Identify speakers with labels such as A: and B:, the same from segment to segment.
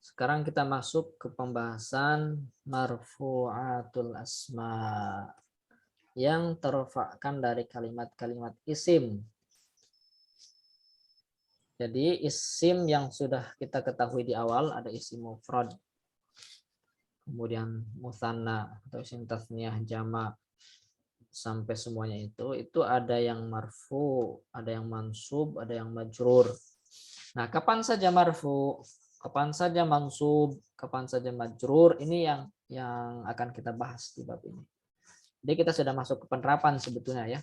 A: Sekarang kita masuk ke pembahasan marfu'atul asma yang terfa'kan dari kalimat-kalimat isim. Jadi isim yang sudah kita ketahui di awal ada isim mufrad, kemudian musanna atau isim tasniyah, jamak, sampai semuanya itu ada yang marfu, ada yang mansub, ada yang majrur. Nah, kapan saja marfu, kapan saja mansub, kapan saja majrur, ini yang akan kita bahas di bab ini. Jadi kita sudah masuk ke penerapan sebetulnya ya.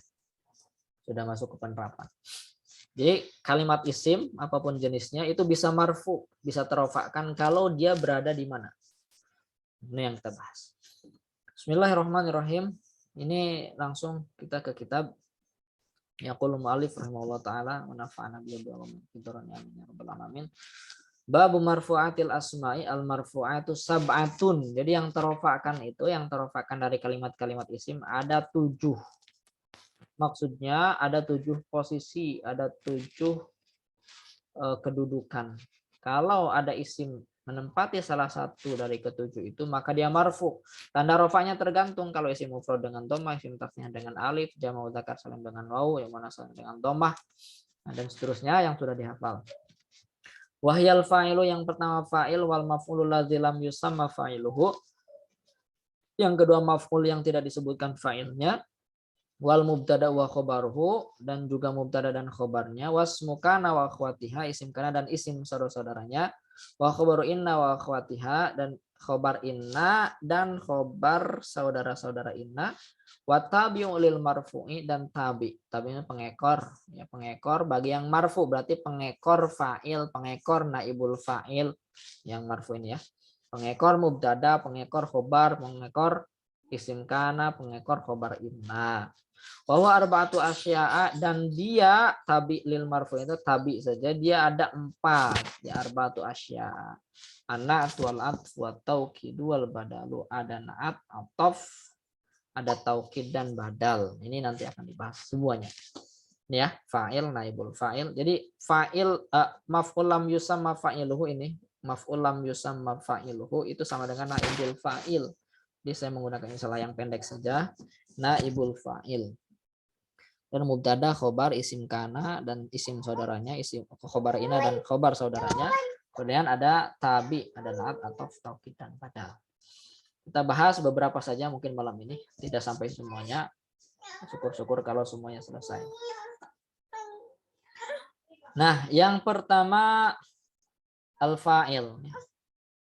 A: Sudah masuk ke penerapan. Jadi kalimat isim apapun jenisnya itu bisa marfu, bisa terofakkan kalau dia berada di mana. Ini yang kita bahas. Bismillahirrahmanirrahim. Ini langsung kita ke kitab Yaqulu mu'allif rahimahullah ta'ala wa nafa'ana bihi wa bihi amin ya rabbal alamin. Babu marfu'atil asma'i al marfu'atu sab'atun. Jadi yang terofakkan itu, yang terofakkan dari kalimat-kalimat isim ada 7. Maksudnya ada 7 posisi, ada 7 kedudukan. Kalau ada isim menempati salah satu dari ketujuh itu, maka dia marfu. Tanda rofanya tergantung, kalau isim mufrad dengan dhammah, isim tasniyah dengan alif, jamak mudzakar salim dengan waw, yang mana salim dengan dhammah, dan seterusnya yang sudah dihafal. Wahyal fa'ilu, yang pertama fa'il, wal maf'ulul ladzi lam yusamma fa'iluhu. Yang kedua maf'ul yang tidak disebutkan fa'ilnya. Wal mubtada wa khobaruhu, dan juga mubtada dan khobarnya. Wasmu kana wa akhwatiha, isim kana dan isim saudara-saudaranya. Wa khobaru inna wa akhwatiha, dan khobar inna dan khobar saudara-saudara inna. Wa tabi'u lil marfu'i, dan tabi. Tabi'nya pengekor, ya, pengekor bagi yang marfu, berarti pengekor fa'il, pengekor naibul fa'il yang marfu ini ya. Pengekor mubtada, pengekor khobar, pengekor isim kana, pengekor khobar inna. Bahwa arba'atu asya'a, dan dia tabi lil marfu itu tabi saja, dia ada 4 di arba'atu asya'a. Anak wal atf wa taukid wal badalu, ada naat, atof, ada taukid dan badal. Ini nanti akan dibahas semuanya. Ini ya, fa'il, naibul fa'il. Jadi fa'il maf'ul lam yusamma fa'iluhu, ini maf'ul lam yusamma fa'iluhu itu sama dengan naibul fa'il. Jadi saya menggunakan istilah yang pendek saja, naibul fa'il. Dan mubtada, khobar, isim kana dan isim saudaranya, isim khobar ina dan khobar saudaranya. Kemudian ada tabi, ada naat atau taukid dan badal. Kita bahas beberapa saja mungkin malam ini, tidak sampai semuanya. Syukur-syukur kalau semuanya selesai. Nah, yang pertama al-fa'il.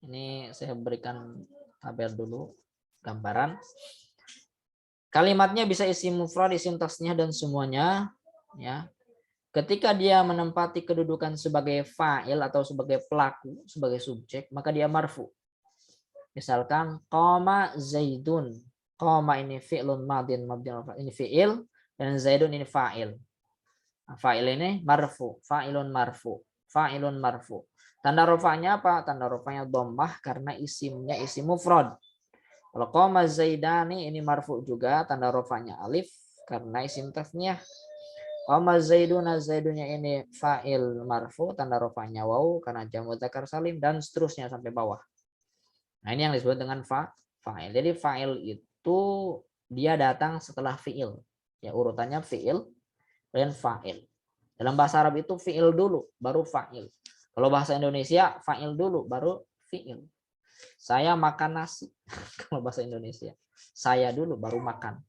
A: Ini saya berikan tabel dulu, gambaran. Kalimatnya bisa isim mufrad, isim tasniyah dan semuanya, ya. Ketika dia menempati kedudukan sebagai fa'il atau sebagai pelaku, sebagai subjek, maka dia marfu. Misalkan qama zaidun. Qama ini fi'lun madin mabniun, ini fi'il, dan zaidun ini fa'il. Fa'il ini marfu, fa'ilun marfu, fa'ilun marfu. Tanda rofanya apa? Tanda rofanya dhammah karena isimnya isim mufrad. Kalau qama zaidani ini marfu juga, tanda rofanya alif karena isim tasniyah. Qama zaiduna, zaidunya ini fa'il marfu, tanda rofanya waw karena jamak mudzakar salim, dan seterusnya sampai bawah. Nah, ini yang disebut dengan fa'il. Jadi fa'il itu dia datang setelah fi'il. Ya, urutannya fi'il dan fa'il. Dalam bahasa Arab itu fi'il dulu baru fa'il. Kalau bahasa Indonesia fa'il dulu baru fi'il. Saya makan nasi. Kalau bahasa Indonesia, saya dulu baru makan.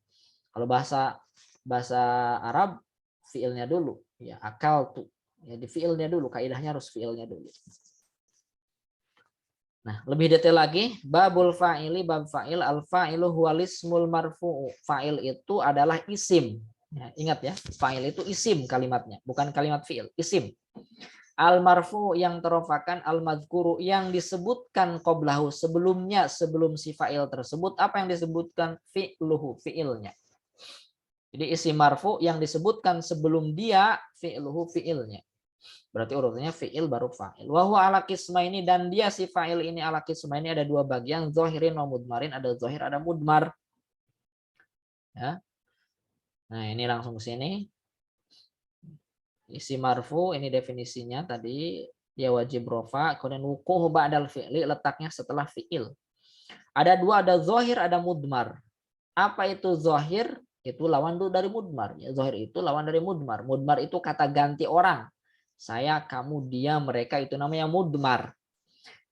A: Kalau bahasa Arab fiilnya dulu, ya akal tuh. Ya di fiilnya dulu, kaidahnya harus fiilnya dulu. Nah, lebih detail lagi, babul fa'ili, bab fa'il, al fa'ilu huwal ismul marfu'u. Fa'il itu adalah isim. Ya, ingat ya, fa'il itu isim kalimatnya, bukan kalimat fi'il, isim. Al marfu yang terofakkan, al madhkuru yang disebutkan qoblahu sebelumnya, sebelum si fa'il tersebut, apa yang disebutkan? Fi'luhu, fi'ilnya. Jadi isim marfu yang disebutkan sebelum dia fi'luhu, fi'ilnya. Berarti urutannya fi'il baru fa'il. Wa huwa ala qismaini, dan dia si fa'il ini ala qismaini ada 2 bagian, zahirin wa mudmarin, ada zahir ada mudmar. Ya. Nah, ini langsung ke sini. Isim marfu ini definisinya tadi dia wajib rofa, kemudian wuquhu ba'dal fi'li letaknya setelah fi'il. Ada dua, ada zahir, ada mudmar. Apa itu zahir? Itu lawan dari mudmar. Ya, zahir itu lawan dari mudmar. Mudmar itu kata ganti orang. Saya, kamu, dia, mereka itu namanya mudmar.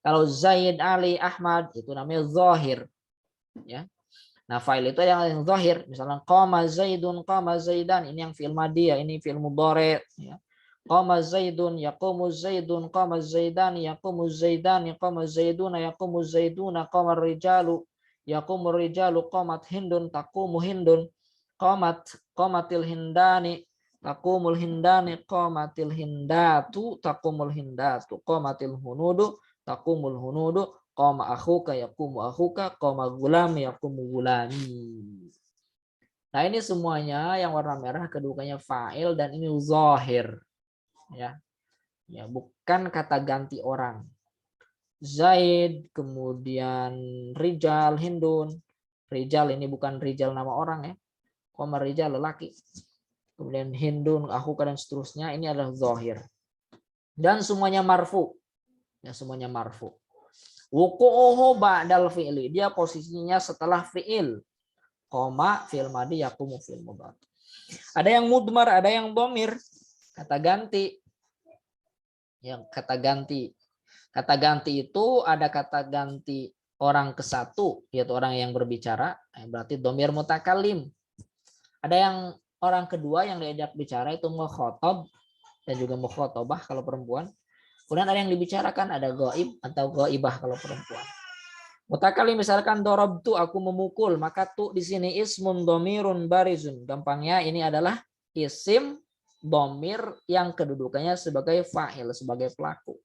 A: Kalau Zaid, Ali, Ahmad itu namanya zahir. Ya. Nah, fa'il itu yang zahir. Misalnya qama Zaidun, qama Zaidan, ini yang fi'il madhi, ini fi'il mudhari, ya. Qama Zaidun, yaqumu Zaidun, qama Zaidani, yaqumu Zaidani, qama Zaiduna, yaqumu Zaiduna, qama rijalu, yaqumu rijalu, qamat Hindun, taqumu Hindun, qamatil Hindani, taqumul Hindani, qamatil Hindatu, taqumul Hindatu, qamatil hunudu, taqumul hunudu, qama akhuka yaqumu akhuka, qama gulam yaqumu gulami. Nah, ini semuanya yang warna merah kedudukannya fa'il dan ini zahir. Ya. Ya, bukan kata ganti orang. Zaid, kemudian rijal, Hindun. Rijal ini bukan rijal nama orang ya. Qama rijal lelaki. Kemudian Hindun, akhuka dan seterusnya ini adalah zahir. Dan semuanya marfu. Ya, semuanya marfu. Wuqu'uhu ba'dal fi'li. Dia posisinya setelah fi'il. Koma fi'il madhi yaqumu fi'il mudhari. Ada yang mudmar, ada yang dhamir. Kata ganti. Yang kata ganti. Kata ganti itu ada kata ganti orang ke satu, yaitu orang yang berbicara. Berarti dhamir mutakallim. Ada yang orang kedua yang diajak bicara itu mukhatab dan juga mukhatabah kalau perempuan. Kemudian ada yang dibicarakan, ada ghaib atau ghaibah kalau perempuan. Mutakallim misalkan darabtu, aku memukul, maka tu di sini ismun dhamirun barizun. Gampangnya ini adalah isim dhamir yang kedudukannya sebagai fa'il, sebagai pelaku.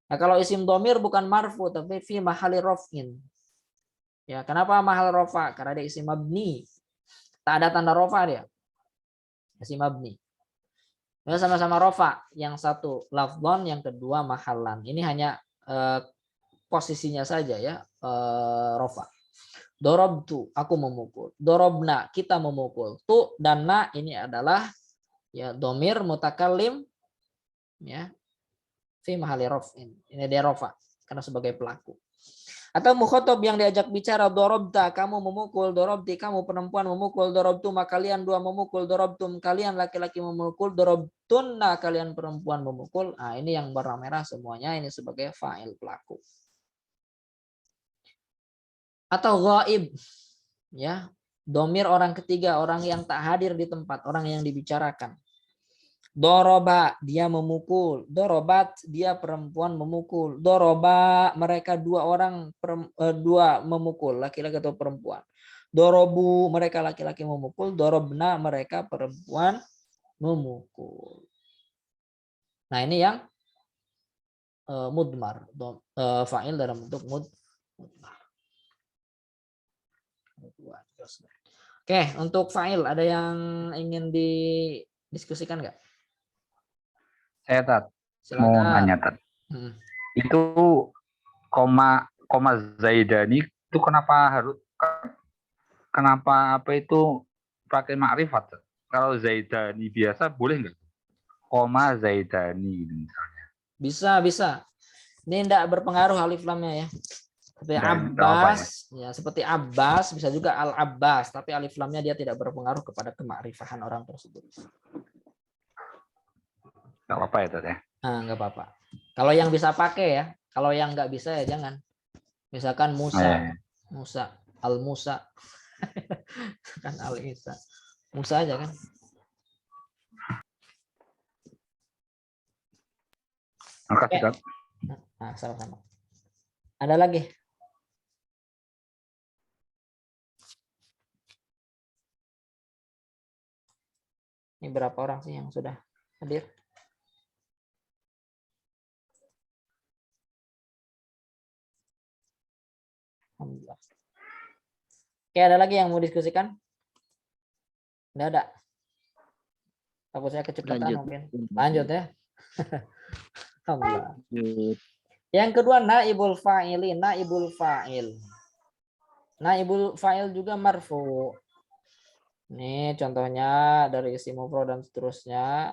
A: Nah, kalau isim dhamir bukan marfu tapi fi mahali raf'in. Ya, kenapa mahal rafa? Karena dia isim mabni. Tak ada tanda rafa dia. Isim mabni. Ya, sama-sama rafa, yang satu lafdhon, yang kedua mahallan. Ini hanya posisinya saja ya, rafa. Dorobtu, aku memukul. Dorobna, kita memukul. Tu dan na ini adalah ya domir mutakallim ya fi mahali raf'in. Ini dia rafa karena sebagai pelaku. Atau mukhatab yang diajak bicara, dorobta, kamu memukul, dorobti, kamu perempuan memukul, dorobtuma, kalian dua memukul, dorobtum, kalian laki-laki memukul, dorobtunna, kalian perempuan memukul. Nah, ini yang warna merah semuanya ini sebagai fa'il pelaku. Atau ghaib, ya, domir orang ketiga, orang yang tak hadir di tempat, orang yang dibicarakan. Doroba, dia memukul. Dorobat, dia perempuan memukul. Doroba, mereka dua orang, dua memukul, laki-laki atau perempuan. Dorobu, mereka laki-laki memukul. Dorobna, mereka perempuan memukul. Nah, ini yang mudmar, fa'il dalam bentuk mudmar. Oke, untuk fa'il ada yang ingin didiskusikan nggak?
B: Saya mau nanya Tat. Itu koma Zaidani itu kenapa apa itu pakai makrifat? Kalau Zaidani biasa boleh nggak? Koma Zaidani misalnya.
A: Bisa. Ini tidak berpengaruh alif lamnya ya. Seperti Abbas, ya seperti Abbas, bisa juga Al-Abbas, tapi alif lamnya dia tidak berpengaruh kepada kemakrifahan orang tersebut.
B: Nggak apa-apa ya Tat ya?
A: Nah, nggak apa-apa. Kalau yang bisa pakai ya, kalau yang nggak bisa ya jangan. Misalkan Musa, Al-Musa, kan Al-Isa. Musa aja kan.
B: Makasih Tat.
A: Nah, sama-sama. Ada lagi? Ini berapa orang sih yang sudah hadir? Alhamdulillah. Oke, ada lagi yang mau diskusikan? Tidak ada. Takut saya kecepatan mungkin. Lanjut ya. Alhamdulillah. Yang kedua naibul fa'ili, naibul fa'il. Naibul fa'il juga marfu. Ini contohnya dari isim mufrad dan seterusnya.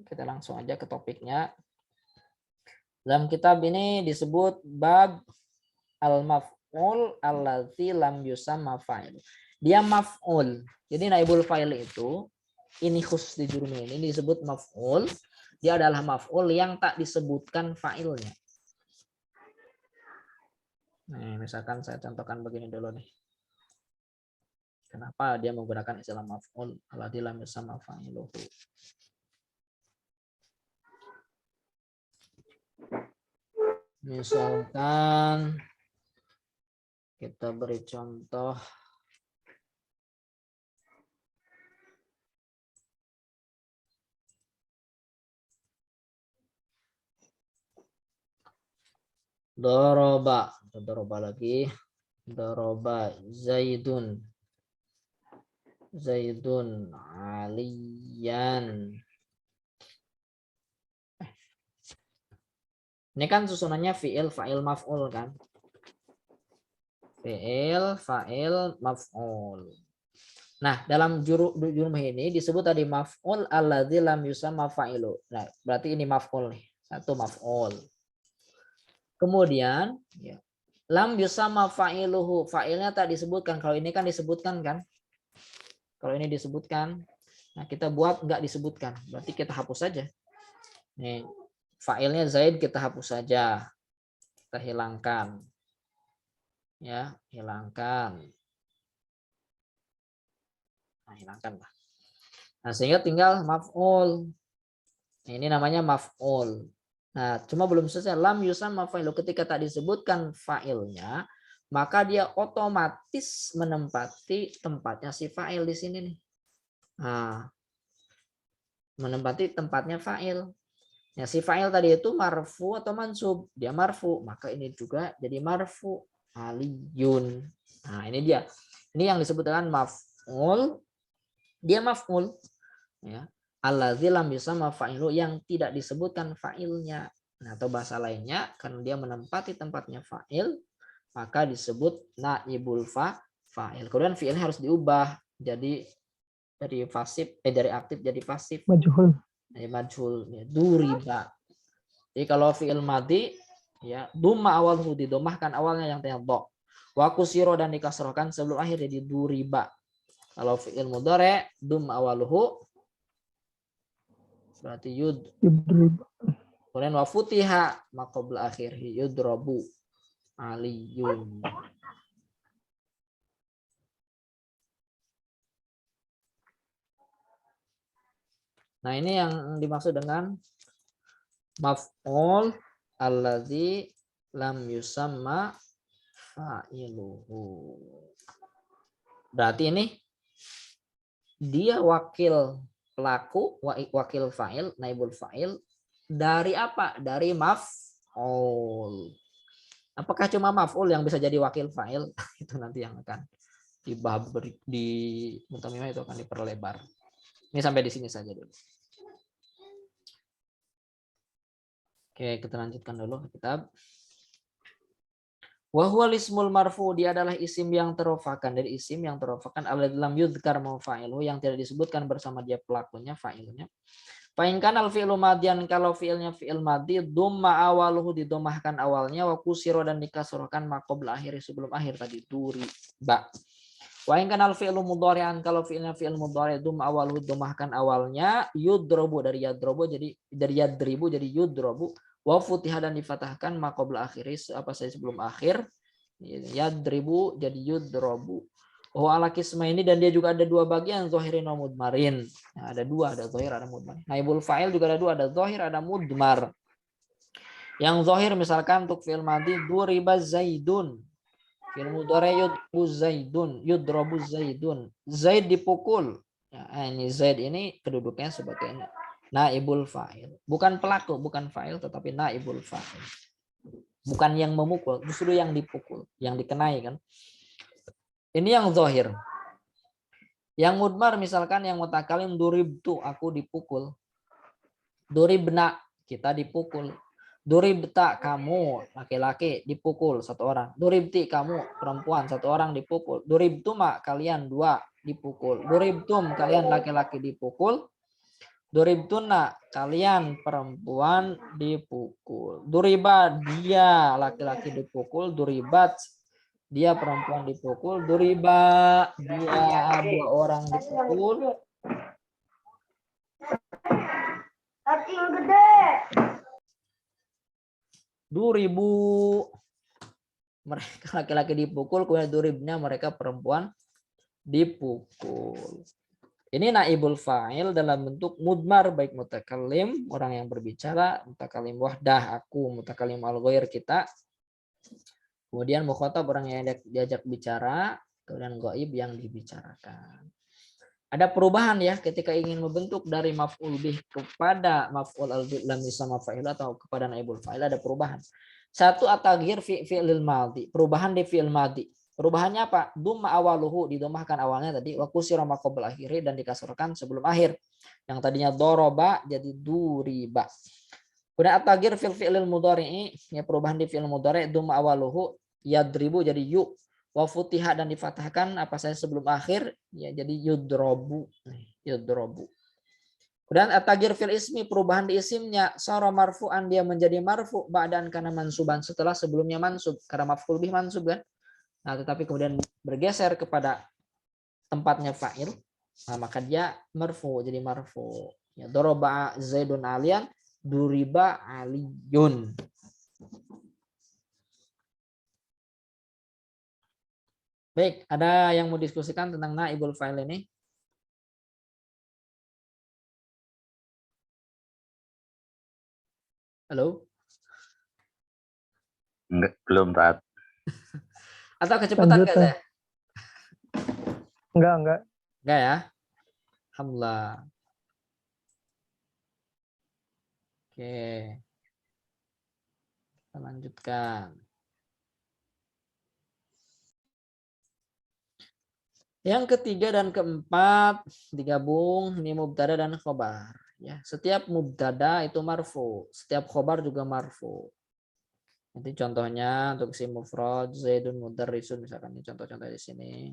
A: Kita langsung aja ke topiknya. Dalam kitab ini disebut bab al-maf'ul allazi lam yusamma fa'il. Dia maf'ul. Jadi naibul fa'il itu ini khusus di jurumi ini disebut maf'ul. Dia adalah maf'ul yang tak disebutkan fa'ilnya. Nah, misalkan saya contohkan begini dulu nih. Kenapa dia menggunakan istilah maf'ul allazi lam yusamma fa'iluhu? Misalkan kita beri contoh doroba, lagi, doroba Zaidun, aliyan. Ini kan susunannya fi'il, fa'il, maf'ul kan? Fi'il, fa'il, maf'ul. Nah, dalam jurum ini disebut tadi maf'ul alladzi lam yusamma fa'ilu. Nah, berarti ini maf'ul nih. Satu maf'ul. Kemudian ya, lam yusamma fa'iluhu. Fa'ilnya tak disebutkan. Kalau ini kan disebutkan kan? Kalau ini disebutkan. Nah, kita buat nggak disebutkan. Berarti kita hapus saja. Nih, fa'ilnya Zaid kita hapus saja. Kita hilangkan. Ya, hilangkan. Nah, hilangkan lah. Nah, sehingga tinggal maf'ul. Ini namanya maf'ul. Nah, cuma belum selesai. Lam yusamma fa'ilu. Ketika tak disebutkan fa'ilnya, maka dia otomatis menempati tempatnya si fa'il di sini nih. Nah, menempati tempatnya fa'il. Ya, si fa'il tadi itu marfu atau mansub. Dia marfu, maka ini juga jadi marfu. Aliyun. Nah, ini dia. Ini yang disebut dengan maf'ul. Dia maf'ul. Ya. Allazi lam yusamma fa'ilu, yang tidak disebutkan fa'ilnya. Nah, atau bahasa lainnya, karena dia menempati tempatnya fa'il, maka disebut naibul fa'il. Kemudian fi'ilnya harus diubah jadi dari pasif, dari aktif jadi pasif.
C: Majhul.
A: Majhul, ya, duriba. Jadi kalau fi'il madi ya dumma awalhu, didomahkan awalnya yang tanya do. Wa kusiro, dan dikasrohkan sebelum akhir jadi duriba. Kalau fi'il mudhari dumma awalhu berarti
C: Yudriba.
A: kemudian wa futiha maqabla akhir yudrabu aliyun. Nah, ini yang dimaksud dengan maf'ul allazi lam yusamma fa'iluhu. Berarti ini dia wakil pelaku, wakil fa'il, naibul fa'il dari apa? Dari maf'ul. Apakah cuma maf'ul yang bisa jadi wakil fa'il? Itu nanti yang akan di mutamimah itu akan diperlebar. Ini sampai di sini saja dulu. Oke, kita lanjutkan dulu kitab. Wa huwal ismul marfu, dia adalah isim yang terofakan, dari isim yang terofakan alladzi lam yudhkar fa'iluhu, yang tidak disebutkan bersama dia pelakunya, fa'ilnya. Fa in kana al fi'lu madian, kalau fi'ilnya fi'il madi, dumma awaluhu, didomahkan awalnya, wa kusiro, dan dikasrohkan maqabla akhir, sebelum akhir tadi duriba. Wa in kana al fi'lu mudhari'an, kalau fi'ilnya fi'il mudhari', dumma awaluhu, domahkan awalnya, yudrobu, dari yadrobu jadi dari yadribu jadi yudrobu. Wa futiha, dan difatahkan maqabla akhiri, apa saja sebelum akhir, yadribu jadi yudrobu. Oh, ala kisma ini, dan dia juga ada dua bagian, zahirin wa mudmarin. Nah, ada dua, ada zahir, ada mudmar. Naibul fa'il juga ada dua, ada zahir, ada mudmar. Yang zahir misalkan untuk fi'il madhi duriba zaidun. Fi'il mudhari yudrobu zaidun. Zaid dipukul. Ya, ini Zaid ini kedudukannya sebagai naibul fa'il. Bukan pelaku, bukan fa'il, tetapi naibul fa'il. Bukan yang memukul, justru yang dipukul, yang dikenai kan. Ini yang zahir. Yang mudmar misalkan yang mutakalim duribtu, aku dipukul. Duribna, kita dipukul. Duribta, kamu laki-laki dipukul satu orang. Duribti, kamu perempuan satu orang dipukul. Duribtuma, kalian dua dipukul. Duribtum, kalian laki-laki dipukul. Duribtuna, kalian perempuan dipukul. Duriba, dia laki-laki dipukul. Duribat, dia perempuan dipukul. Duriba, dia dua orang dipukul. Duribu, mereka laki-laki dipukul. Kemudian duribnya, mereka perempuan dipukul. Ini naibul fa'il dalam bentuk mudmar, baik mutakallim, orang yang berbicara, mutakallim wahdah, aku, mutakallim al-ghair, kita. Kemudian mukhatab, orang yang diajak bicara, kemudian ghaib, yang dibicarakan. Ada perubahan ya ketika ingin membentuk dari maf'ul bih kepada maf'ul lam yusamma fa'il atau kepada naibul fa'il, ada perubahan. Satu, at-taghyir fi fi'lil madhi, perubahan di fi'il madhi. Perubahannya apa? Dumma awaluhu, didomahkan awalnya tadi, wa kusira ma qabla akhiri, dan dikasrkan sebelum akhir. Yang tadinya doroba jadi duriba. Kemudian at-taghyir fil fi'lil mudhari'i, ya perubahan di fi'il mudhari', dumma awaluhu yadribu jadi yu, wa futiha, dan difathahkan apa saja sebelum akhir, ya jadi yudrobu. Yudrobu. Kemudian at-taghyir fil ismi, perubahan di isimnya, sara marfu'an, dia menjadi marfu', ba'dan kana mansuban, setelah sebelumnya mansub, karena maf'ul bih mansub kan. Nah, tetapi kemudian bergeser kepada tempatnya fa'il, nah, maka dia marfu, jadi marfu. Ya, doroba Zaidun alian, duriba aliyun. Baik, ada yang mau diskusikan tentang naibul fa'il ini? Halo?
B: Enggak, belum, Tat.
A: Atau kecepatan nggak saya?
C: Enggak.
A: Enggak ya? Alhamdulillah. Oke. Kita lanjutkan. Yang ketiga dan keempat digabung, ini mubtada dan khobar. Ya, setiap mubtada itu marfu, setiap khobar juga marfu. Nanti contohnya untuk isim mufrad Zaidun mudarrisun, misalkan ini contoh-contoh di sini.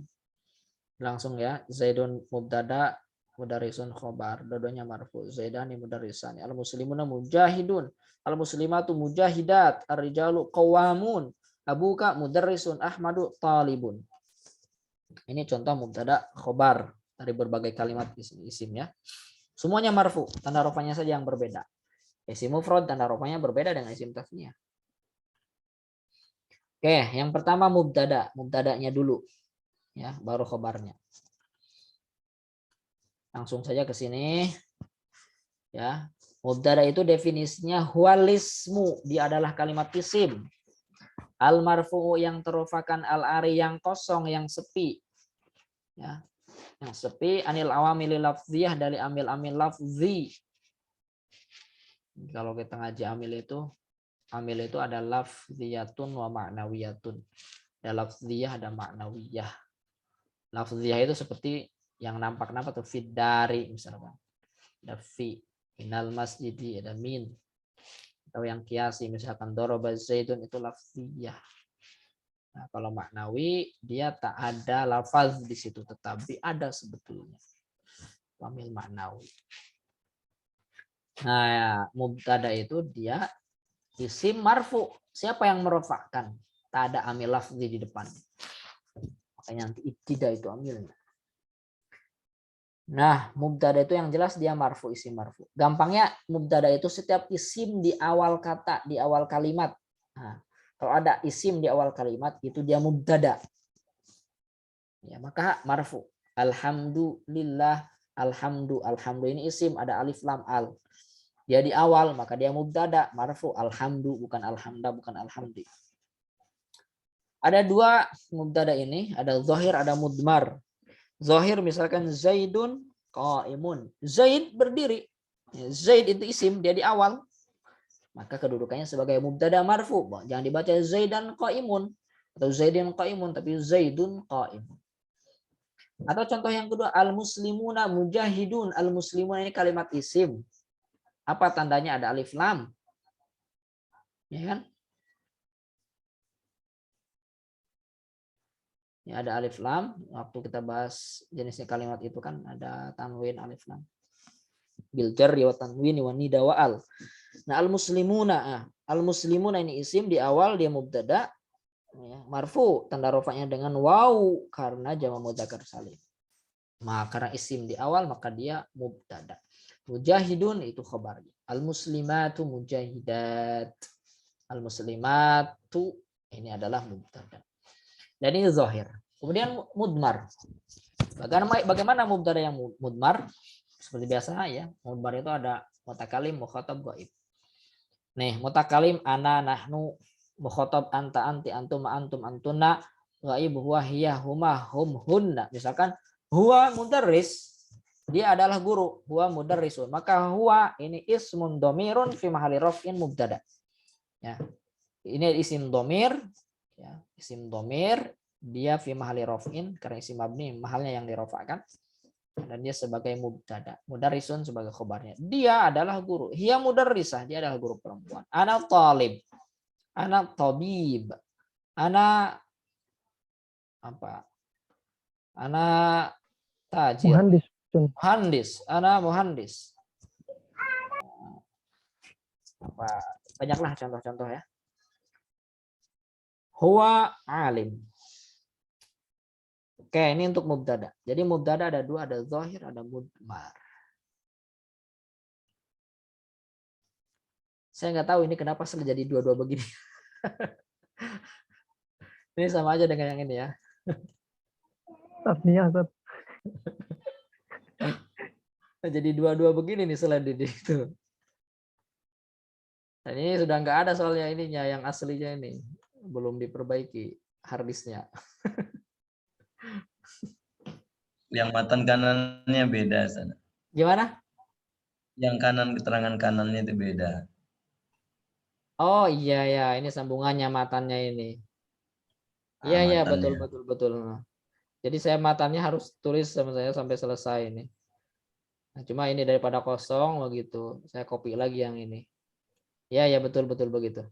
A: Langsung ya, Zaidun mubtada, mudarrisun khobar, dua-duanya marfu. Zaidani mudarrisan, al muslimuna mujahidun, al muslimatu mujahidat, ar-rijalu qawamun, abuka mudarrisun, ahmadu talibun. Ini contoh mubtada khobar dari berbagai kalimat isim ya. Semuanya marfu, tanda rofanya saja yang berbeda. Isim mufrad tanda rofanya berbeda dengan isim tasniyah. Oke, yang pertama mubtada, mubtadanya dulu. Ya, baru khobarnya. Langsung saja ke sini. Ya. Mubtada itu definisinya huwalismu, dia adalah kalimat isim. Al marfu yang terofakan, al ari yang kosong, yang sepi. Ya. Yang sepi, anil awamil lafziyah, dari amil-amil lafzi. Kalau kita ngaji amil itu ada lafziyatun wa ma'nawiyatun. Ada lafziyah, ada ma'nawiyah. Lafziyah itu seperti yang nampak-nampak tuh fit dari misalkan. Ada fi, minal masjidi, ada min. Atau yang kiasi misalkan doroba zaidun, itu lafziyah. Nah, kalau maknawi dia tak ada lafaz di situ, tetapi ada sebetulnya. Wamil maknawi. Nah, ya, mubtada itu dia isim marfu. Siapa yang merofakkan? Tak ada amil lafzi di depan. Makanya nanti ibtida itu amilnya. Nah, mubtada itu yang jelas dia marfu, isim marfu. Gampangnya mubtada itu setiap isim di awal kata, di awal kalimat. Nah, kalau ada isim di awal kalimat itu dia mubtada. Ya, maka marfu. Alhamdulillah, alhamdu ini isim, ada alif lam al. Dia di awal, maka dia mubtada, marfu. Alhamdu, bukan alhamda, bukan alhamdi. Ada dua mubtada ini, ada zahir, ada mudmar. Zahir misalkan Zaidun qaimun. Zaid berdiri. Zaid itu isim, dia di awal. Maka kedudukannya sebagai mubtada marfu. Jangan dibaca Zaidan qaimun atau Zaidin qaimun, tapi Zaidun qaimun. Atau contoh yang kedua, al-muslimuna mujahidun. Al-muslimuna ini kalimat isim. Apa tandanya? Ada alif lam. Ya kan? Ya, ada alif lam. Waktu kita bahas jenisnya kalimat itu kan ada tanwin alif lam. bil jarri wa tanwini wa nida wa al. Nah, al-muslimuna ini isim di awal dia mubtada ya, marfu tanda rafa'nya dengan waw karena jamak mudzakkar salim. Maka karena isim di awal maka dia mubtada. Mujahidun itu khabarnya. Al-muslimatu mujahidat. Al-muslimatu ini adalah mubtada. Dan ini zahir. Kemudian mudmar. Bagaimana mubtada yang mudmar? Seperti biasa ya. Mudmar itu ada mutakalim, mukhatab, ghaib. Nih, mutakalim ana, nahnu, mukhatab anta, anti, antum, antum, antuna, ghaib huwa, hiya, huma, hum, hunna. Misalkan huwa mudarris, dia adalah guru, huwa mudarrisun. Maka huwa ini ismun domirun fi mahali raf'in mubtada. Ya. Ini isim domir, ya, isim domir, dia fi mahali raf'in karena isim mabni mahalnya yang dirafa'kan. Dan dia sebagai mubtada, mudarrisun sebagai khobarnya. Dia adalah guru, hiya mudarrisah, dia adalah guru perempuan. Ana talib, ana tabib, ana apa? Ana tajir, muhandis, ana muhandis. Apa? Banyaklah contoh-contoh ya. Huwa alim. Oke, ini untuk mubtada. Jadi mubtada ada dua, ada zahir, ada mudmar. Saya nggak tahu ini kenapa selalu jadi dua-dua begini. Ini sama aja dengan yang ini ya.
C: Tasniah, Ustaz.
A: Jadi dua-dua begini nih selain itu. Dan ini sudah nggak ada soalnya ininya, yang aslinya ini belum diperbaiki harddisknya.
D: Yang matan kanannya beda sana.
A: Gimana?
D: Yang kanan keterangan kanannya itu beda.
A: Oh iya ya, ini sambungannya matannya ini. Iya iya betul betul betul. Jadi saya matannya harus tulis sama saya sampai selesai ini. Nah, cuma ini daripada kosong begitu, saya copy lagi yang ini. Iya ya betul betul begitu.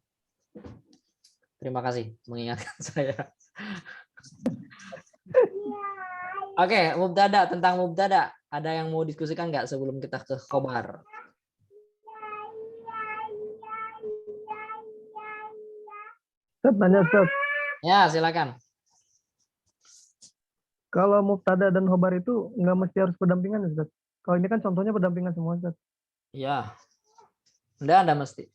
A: Terima kasih mengingatkan saya. Oke, mubtada, tentang mubtada. Ada yang mau diskusikan nggak sebelum kita ke khobar?
C: Ustaz, tanya Ustaz.
A: Ya, silakan.
C: Kalau mubtada dan khobar itu nggak mesti harus berdampingan, Ustaz. Kalau ini kan contohnya berdampingan semua, Ustaz.
A: Ya. Anda mesti.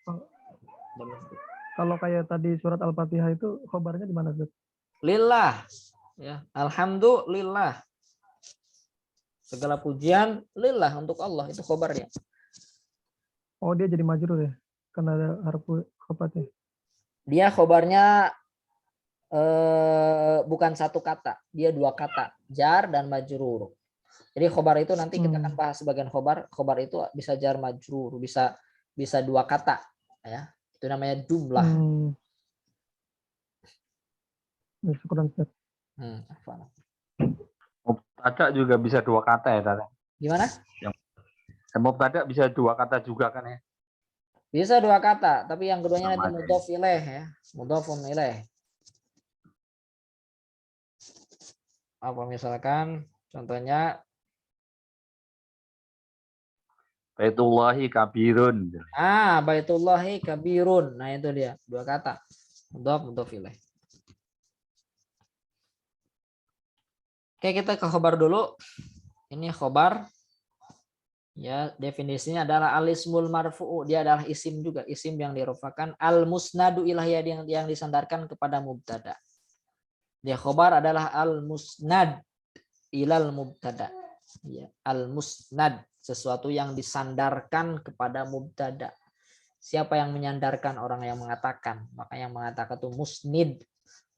C: Nggak mesti. Kalau kayak tadi surat Al-Fatihah itu khobarnya di mana, Ustaz?
A: Lillah. Ya, alhamdulillah. Segala pujian lillah untuk Allah, itu khobarnya.
C: Oh, dia jadi majrur ya? Karena ada harfu khobarnya.
A: Dia khobarnya bukan satu kata, dia dua kata, jar dan majrur. Jadi khobar itu nanti kita akan bahas sebagian khobar. Khobar itu bisa jar majrur, bisa dua kata, ya. Itu namanya jumlah.
C: Syukuran, Ustaz.
B: Mubtada juga bisa dua kata ya, Tata?
A: Gimana?
B: Mubtada bisa dua kata juga kan ya?
A: Bisa dua kata, tapi yang keduanya nanti mudhof ilaih ya, mudhofun ilaih. Apa misalkan contohnya
B: Baitullahi kabirun.
A: Baitullahi kabirun. Nah, itu dia, dua kata. Mudhof ilaih. Oke, kita ke khobar dulu. Ini khobar. Ya, definisinya adalah al-ismul marfu'u, dia adalah isim juga, isim yang dirofakkan, al-musnadu ilahiyah yang disandarkan kepada mubtada. Dia khobar adalah al-musnad ilal mubtada. Ya, al-musnad, sesuatu yang disandarkan kepada mubtada. Siapa yang menyandarkan? Orang yang mengatakan. Maka yang mengatakan itu musnid.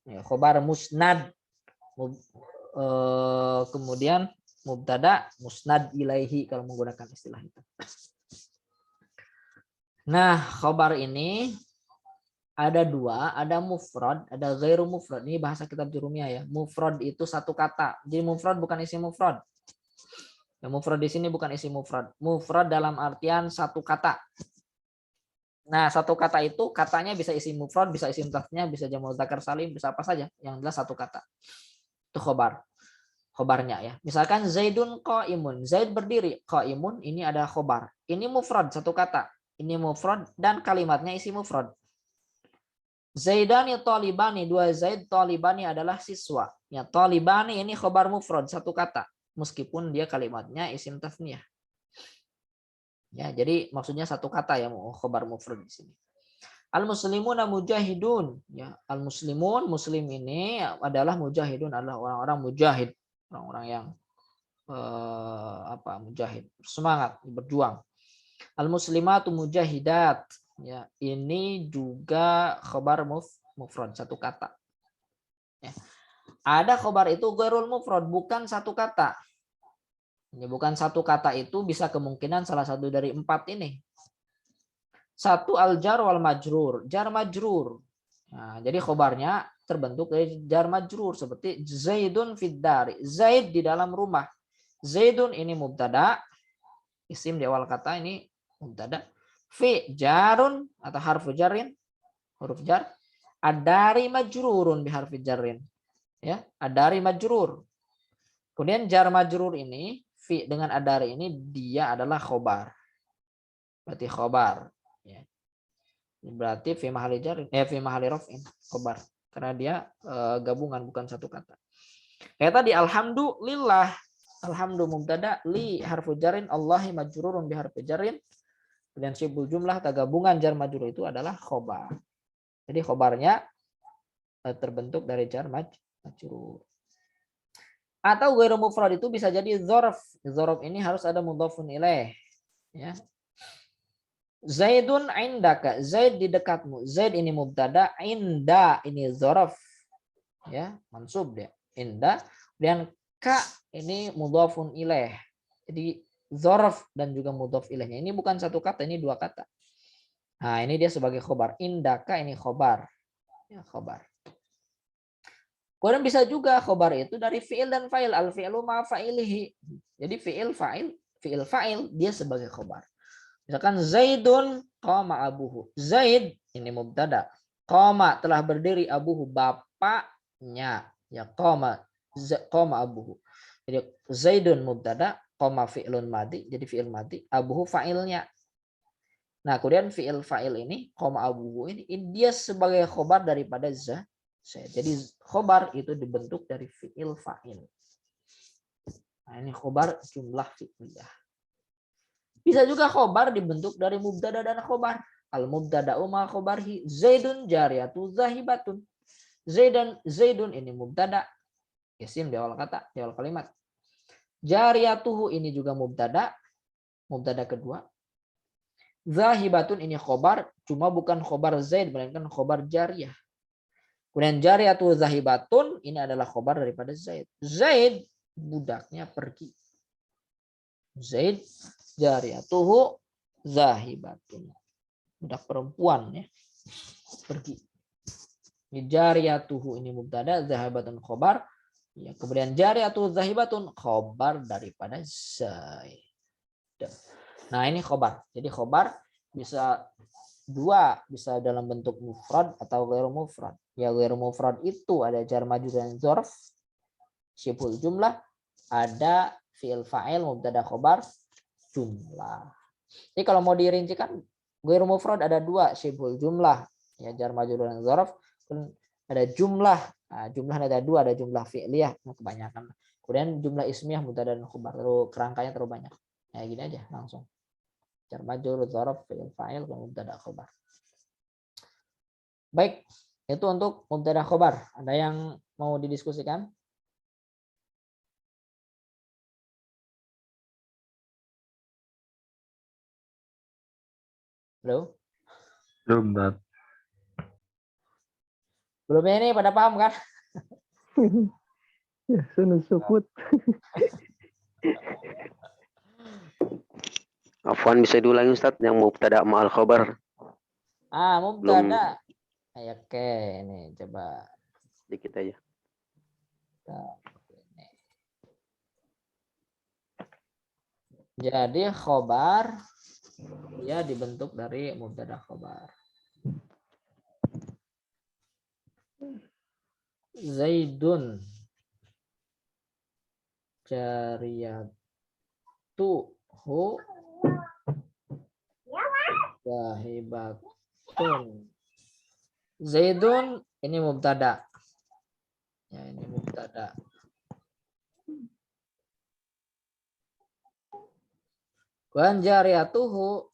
A: Ya, khobar musnad. Kemudian mubtada musnad ilaihi kalau menggunakan istilah itu. Nah, khobar ini ada dua, ada mufrad, ada ghairu mufrad. Ini bahasa kitab Jurumiyah ya. Mufrad itu satu kata. Jadi mufrad bukan isim mufrad. Ya, mufrad di sini bukan isim mufrad. Mufrad dalam artian satu kata. Nah, satu kata itu katanya bisa isim mufrad, bisa isim tasnya, bisa jamak mudzakkar salim, bisa apa saja. Yang jelas satu kata. Itu khobar. khobarnya ya. Misalkan Zaidun qaimun, Zaid berdiri, qaimun ini ada khobar. Ini mufrad satu kata. Ini mufrad dan kalimatnya isi mufrad. Zaidani talibani, dua Zaid talibani adalah siswa. Ya, talibani ini khobar mufrad satu kata meskipun dia kalimatnya isim tasniyah. Ya, jadi maksudnya satu kata ya khobar mufrad di sini. Al-muslimuna mujahidun, ya. Al-muslimun, muslim ini adalah mujahidun, adalah orang-orang mujahid, orang-orang yang mujahid, semangat berjuang. Al-muslimatu mujahidat, ya. Ini juga khabar mufrad satu kata. Ya. Ada khabar itu ghairul mufrad, bukan satu kata. Ya, bukan satu kata itu bisa kemungkinan salah satu dari 4 ini. Satu al-jar wal majrur, jar majrur. Nah, jadi khobarnya terbentuk dari jar majrur seperti Zaidun fid dari, Zaid di dalam rumah. Zaidun ini mubtada, isim di awal kata ini mubtada. Fi jarun atau harfu jarrin, huruf jar. Adari majrurun bi harfi jarrin. Ya, adari majrur. Kemudian jar majrur ini fi dengan adari ini dia adalah khobar. Berarti khobar. Ya. Berarti fi mahali jar fi mahali raf'in khobar karena dia gabungan bukan satu kata. Kayak tadi alhamdulillah, alhamdu mubtada, li harfu jarin, Allahi majrurun bi harfi jarin, dan syibul jumlah gabungan jar majrur itu adalah khobar. Jadi khobarnya terbentuk dari jar majrur. Atau ghairu mufrad itu bisa jadi dzarf. Dzarf ini harus ada mudhafun ilaih, ya. Zaidun indaka, Zaid di dekatmu. Zaid ini mubtada, inda ini dzaraf. Ya, mansub dia. Inda, dan ka ini mudhafun ilaih. Jadi dzaraf dan juga mudhaf ilaihnya. Ini bukan satu kata, ini dua kata. Nah, ini dia sebagai khobar. Indaka ini khobar. Ya, khobar. Kemudian bisa juga khobar itu dari fi'il dan fa'il. Al-fi'lu ma fa'ilihi. Jadi fi'il fa'il dia sebagai khobar. Misalkan Zaidun qama abuhu. Zaid ini mubtada. Qama telah berdiri, abuhu bapaknya. Ya qama abuhu. Jadi Zaidun mubtada, qama fi'lun madi, jadi fi'il madi, abuhu fa'ilnya. Nah, kemudian fi'il fa'il ini qama abuhu ini dia sebagai khobar daripada Zaid. Jadi khobar itu dibentuk dari fi'il fa'il. Nah, ini khobar jumlah fi'liyah. Bisa juga khobar dibentuk dari mubtada dan khobar. Al-mubtada'u ma khobarhi. Zaidun jariyatu zahibatun. Zaidun ini mubtada. Isim di awal kata, di awal kalimat. Jariyatuhu ini juga mubtada. Mubtada kedua. Zahibatun ini khobar. Cuma bukan khobar Zaid, melainkan khobar jariyah. Kemudian jariyatu zahibatun ini adalah khobar daripada Zaid. Zaid budaknya pergi. Zaid jariyatuhu zahibatun. Budak perempuan ya. Pergi. Jariyatuhu ini mubtada, zahibatun khobar. Ya, kemudian jariyatuhu zahibatun khobar daripada Zaid. Nah, ini khobar. Jadi khobar bisa dua, bisa dalam bentuk mufrad atau ghairu mufrad. Ya, ghairu mufrad itu ada jar majrur dan dzarf, syibhul jumlah, ada fi'il fa'il mubtada khobar jumlah. Jadi kalau mau dirincikan ghairu mufrad ada dua, syibhul jumlah ya jar majrur dan dzarf, ada jumlah. Nah, jumlah ada dua, ada jumlah fi'liyah kebanyakan. Kemudian jumlah ismiyah mubtada dan khobar, terus kerangkanya terlalu banyak. Ya gini aja langsung. Jar majrur dzarf fi'il fa'il mubtada khobar. Baik, itu untuk mubtada khobar. Ada yang mau didiskusikan? Halo?
B: Belum, Bab.
A: Belum ini pada paham kan?
C: Ya, sunuh sukut.
E: Afwan, bisa diulangi Ustaz yang mubtada ma'al khabar.
A: Mubtada. Oke, ini coba
E: Sedikit aja.
A: Jadi khobar dia dibentuk dari mubtada khobar. Zaidun jariyatuhu zahibatun. Zaidun ini mubtada. Ya, ini mubtada. Wan jariyatuhu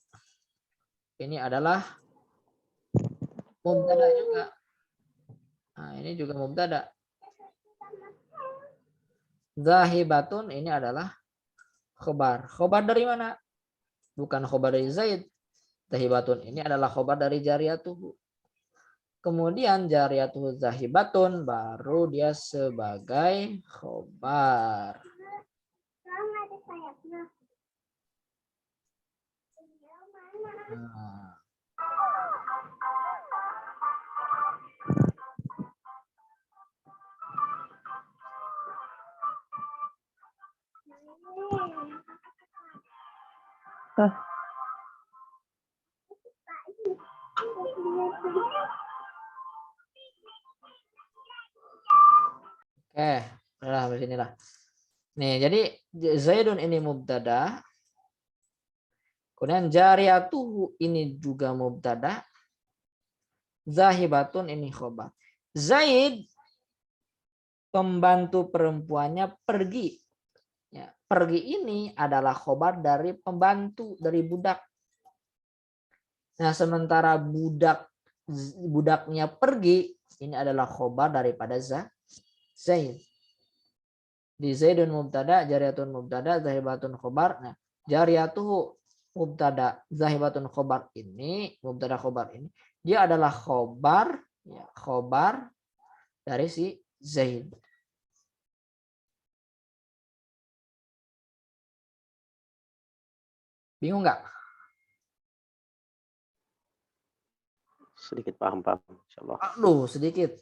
A: ini adalah mubtada juga. Nah, ini juga mubtada. Zahibatun ini adalah khobar. Khobar dari mana? Bukan khobar dari Zaid. Zahibatun ini adalah khobar dari jariyatuhu. Kemudian jariyatuhu zahibatun baru dia sebagai khobar. Nah. Oke, udah sampai sini lah. Nih, jadi Zaidun ini mubtada. Kemudian jariyatuhu ini juga mubtada. Zahibatun ini khobar. Zaid pembantu perempuannya pergi. Ya, pergi ini adalah khobar dari pembantu, dari budak. Nah, sementara budaknya pergi, ini adalah khobar daripada Zaid. Di Zaidun mubtada, jariyatun mubtada, zahibatun khobar. Nah, jariyatuhu mubtada, zahibatun khobar ini, mubtada khobar ini, dia adalah khobar, ya, khobar dari si Zaid. Bingung nggak?
E: Sedikit paham-paham, insyaallah.
A: Aduh, sedikit.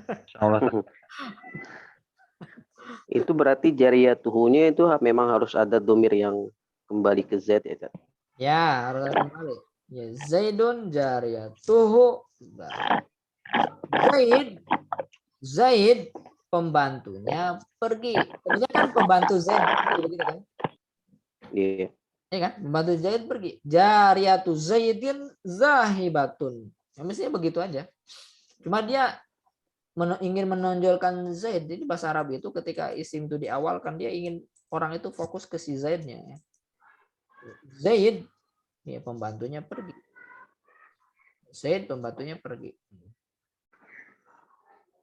B: Insyaallah.
E: Itu berarti jariyatuhunya itu memang harus ada domir yang kembali ke Z ya, Ustaz?
A: Ya, harus kembali. Ya, Zaidun jariyatuhu. Zaid pembantunya pergi. Tentunya kan pembantu Zaid pergi, begitu kan?
E: Iya.
A: Ya kan? Pembantu Zaid pergi. Jariyatu Zaidin zahibatun. Ya, mestinya begitu aja. Cuma dia ingin menonjolkan Zaid. Jadi bahasa Arab itu ketika isim itu diawalkan, dia ingin orang itu fokus ke si Zaidnya. Zaid, ya, pembantunya pergi. Zaid pembantunya pergi.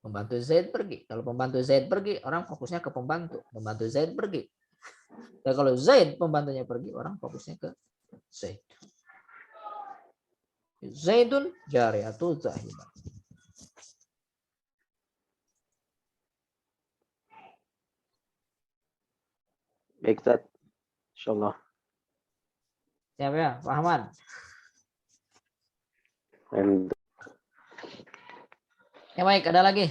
A: Pembantu Zaid pergi. Kalau pembantu Zaid pergi, orang fokusnya ke pembantu. Pembantu Zaid pergi. Dan kalau Zaid pembantunya pergi, orang fokusnya ke Zaid. Zaidun jariyatu zahibat.
E: Baik, Ustaz. Insyaallah.
A: Siap ya, Pak Ahmad? Ya baik, ada lagi